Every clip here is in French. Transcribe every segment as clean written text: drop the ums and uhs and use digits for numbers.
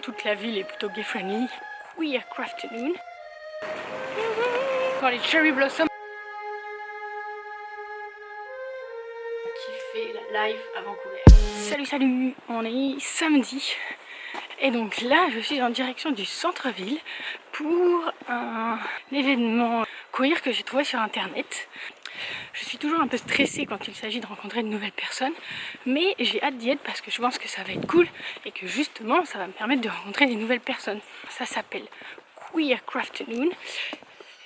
Toute la ville est plutôt gay friendly. Queer Crafternoon. Quand les cherry blossoms qui fait la live à Vancouver. Salut, on est samedi. Et donc là, je suis en direction du centre-ville pour un événement queer que j'ai trouvé sur internet. Je suis toujours un peu stressée quand il s'agit de rencontrer de nouvelles personnes, mais j'ai hâte d'y être parce que je pense que ça va être cool et que justement ça va me permettre de rencontrer des nouvelles personnes. Ça s'appelle Queer Crafternoon.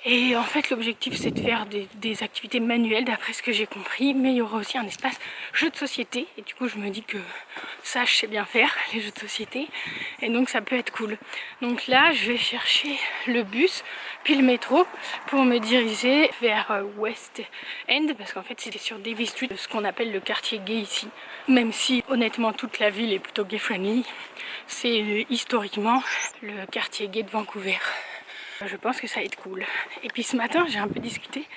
Et en fait l'objectif c'est de faire des activités manuelles d'après ce que j'ai compris, mais il y aura aussi un espace jeux de société et du coup je me dis que ça je sais bien faire, les jeux de société, et donc ça peut être cool. Donc là je vais chercher le bus puis le métro pour me diriger vers West End parce qu'en fait c'est sur Davy Street, ce qu'on appelle le quartier gay ici, même si honnêtement toute la ville est plutôt gay friendly. C'est historiquement le quartier gay de Vancouver. Je pense que ça va être cool. Et puis ce matin, j'ai un peu discuté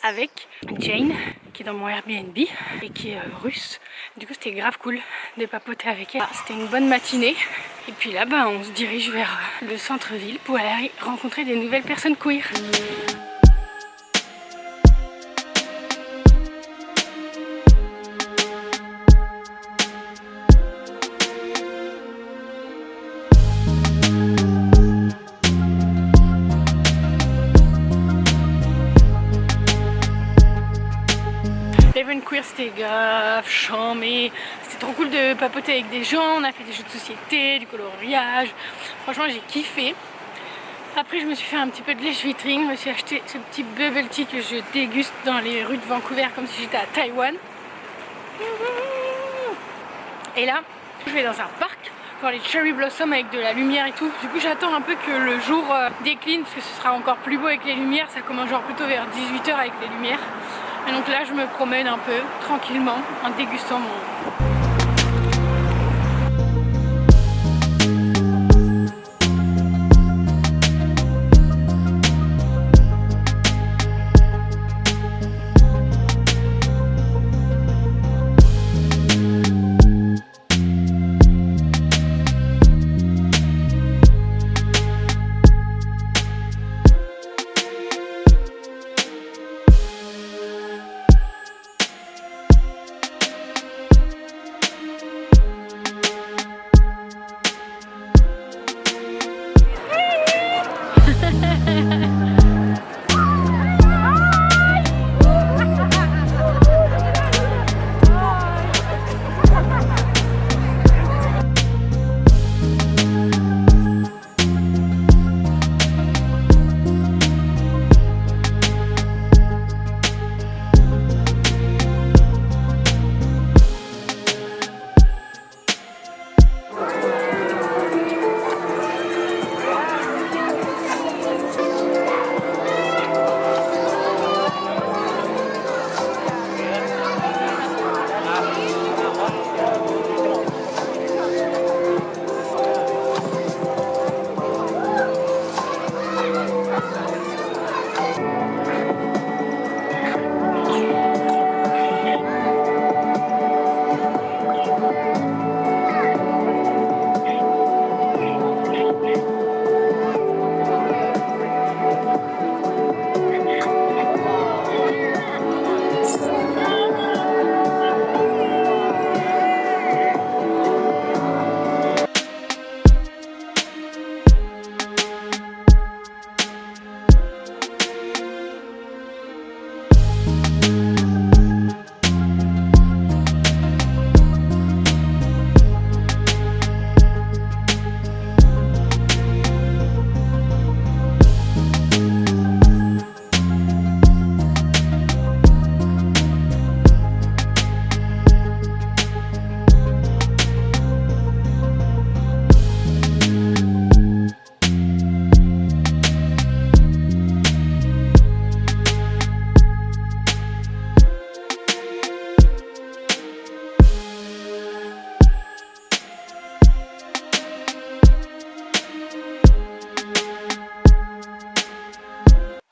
avec Jane, qui est dans mon Airbnb et qui est russe. Du coup, c'était grave cool de papoter avec elle. C'était une bonne matinée. Et puis là, on se dirige vers le centre-ville pour aller rencontrer des nouvelles personnes queer. Queer, c'était grave chambé, c'était trop cool de papoter avec des gens, on a fait des jeux de société, du coloriage, franchement j'ai kiffé. Après je me suis fait un petit peu de lèche-vitrine, je me suis acheté ce petit bubble tea que je déguste dans les rues de Vancouver comme si j'étais à Taïwan. Et là je vais dans un parc voir les cherry blossoms avec de la lumière et tout. Du coup j'attends un peu que le jour décline parce que ce sera encore plus beau avec les lumières, ça commence genre plutôt vers 18 h avec les lumières. Et donc là je me promène un peu tranquillement en dégustant mon...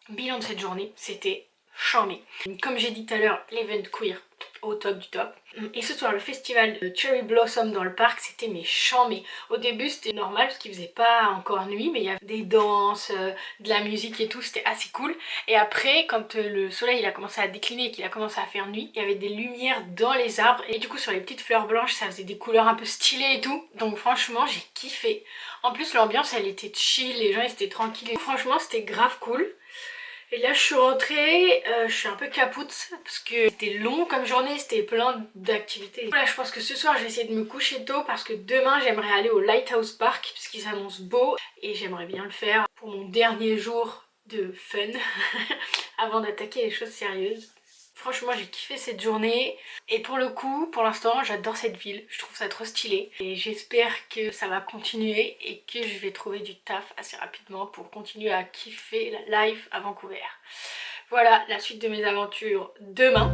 Bilan de cette journée, c'était chambé. Comme j'ai dit tout à l'heure, l'event queer, au top du top. Et ce soir, le festival de Cherry Blossom dans le parc, c'était mes chambés. Au début, c'était normal parce qu'il faisait pas encore nuit, mais il y avait des danses, de la musique et tout, c'était assez cool. Et après, quand le soleil il a commencé à décliner et qu'il a commencé à faire nuit, il y avait des lumières dans les arbres et du coup sur les petites fleurs blanches, ça faisait des couleurs un peu stylées et tout. Donc franchement, j'ai kiffé. En plus, l'ambiance, elle était chill, les gens ils étaient tranquilles. Et franchement, c'était grave cool. Et là je suis rentrée, je suis un peu capoute parce que c'était long comme journée, c'était plein d'activités. Là je pense que ce soir j'ai essayé de me coucher tôt parce que demain j'aimerais aller au Lighthouse Park puisqu'il s'annonce beau et j'aimerais bien le faire pour mon dernier jour de fun avant d'attaquer les choses sérieuses. Franchement j'ai kiffé cette journée et pour le coup, pour l'instant j'adore cette ville, je trouve ça trop stylé et j'espère que ça va continuer et que je vais trouver du taf assez rapidement pour continuer à kiffer la life à Vancouver. Voilà la suite de mes aventures demain.